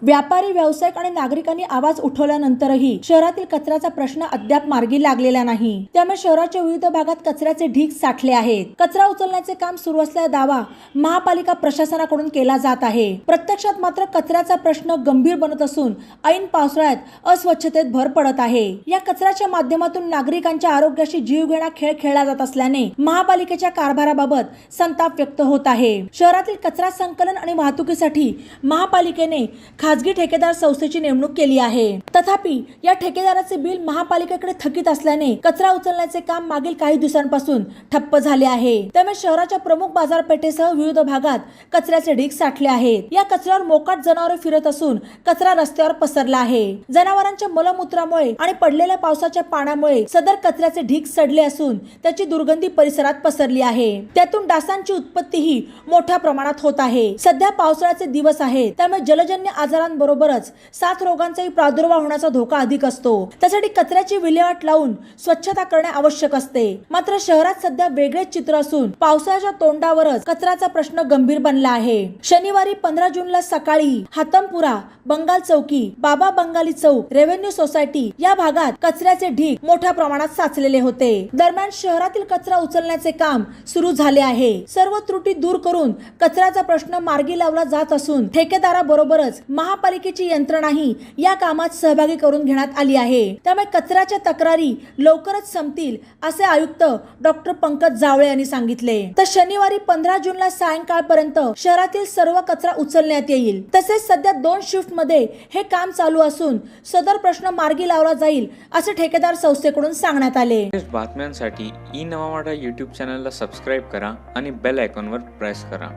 व्यापारी, व्यावसायिक आणि नागरिकांनी आवाज उठवल्यानंतरही शहरातील कचऱ्याचा प्रश्न अद्याप मार्गी लागलेला नाही। त्यामुळे शहराच्या विविध भागात कचऱ्याचे ढीग साठले आहेत। कचरा उचलण्याचे काम सुरू असल्याचा दावा महापालिका प्रशासनाकडून केला जात आहे। प्रत्यक्षात मात्र कचऱ्याचा प्रश्न गंभीर बनत असून ऐन पावसाळ्यात अस्वच्छतेत भर पडत आहे। या कचऱ्याच्या माध्यमातून नागरिकांच्या आरोग्याशी जीवघेणा खेळ खेळला जात असल्याने महापालिकेच्या कारभाराबाबत संताप व्यक्त होत आहे। शहरातील कचरा संकलन आणि वाहतुकीसाठी महापालिकेने खासगी ठेकेदार संस्थेची नेमणूक केली आहे। तथापि या ठेकेदाराचे बिल महापालिकेकडे थकीत असल्याने कचरा उचलण्याचे काम मागील काही दिवसांपासून ठप्प झाले आहे। त्यामुळे शहराच्या प्रमुख बाजारपेठेसह विविध भागात कचऱ्याचे ढीग साठले आहेत। या कचऱ्यावर मोकाट जनावरे फिरत असून कचरा रस्त्यावर पसरला आहे। जनावरांच्या मलमूत्रामुळे आणि पडलेल्या पावसाच्या पाण्यामुळे सदर कचऱ्याचे ढीग सडले असून त्याची दुर्गंधी परिसरात पसरली आहे। त्यातून डासांची उत्पत्तीही मोठ्या प्रमाणात होत आहे। सध्या पावसाळ्याचे दिवस आहेत, त्यामुळे जलजन्य आजारांबरोबरच साथ रोगांचाही प्रादुर्भाव होण्याचा धोका अधिक असतो। त्यासाठी कचऱ्याची विल्हेवाट लावून स्वच्छता करणे आवश्यक असते। मात्र शहरात सध्या वेगळेच चित्र असून पावसाच्या तोंडावरच कचऱ्याचा प्रश्न गंभीर बनला आहे। शनिवारी 15 जूनला सकाळी हातमपुरा, बंगाल चौकी, बाबा बंगाली चौक, रेव्हेन्यू सोसायटी या भागात कचऱ्याचे ढीग मोठ्या प्रमाणात साचलेले होते। दरम्यान शहरातील कचरा उचलण्याचे काम सुरू झाले आहे। सर्व त्रुटी दूर करून कचऱ्याचा प्रश्न मार्गी लावला जात असून ठेकेदाराबरोबरच महापालिकेची यंत्रणाही या कामात सहभागी करून घेण्यात आली आहे। त्यामुळे कचऱ्याच्या तक्रारी लवकरच संपतील असे आयुक्त डॉक्टर पंकज जावळे यांनी सांगितले। तर शनिवारी 15 जूनला सायंकाळपर्यंत शहरातील सर्व कचरा उचलण्यात येईल। तसेच सध्या 2 शिफ्ट मध्ये हे काम चालू असून सदर प्रश्न मार्गी लावला जाईल असे ठेकेदार संस्थेकडून सांगण्यात आले। बातम्यांसाठी ई नवा मराठा YouTube चॅनलला सबस्क्राइब करा आणि बेल आयकॉनवर प्रेस करा।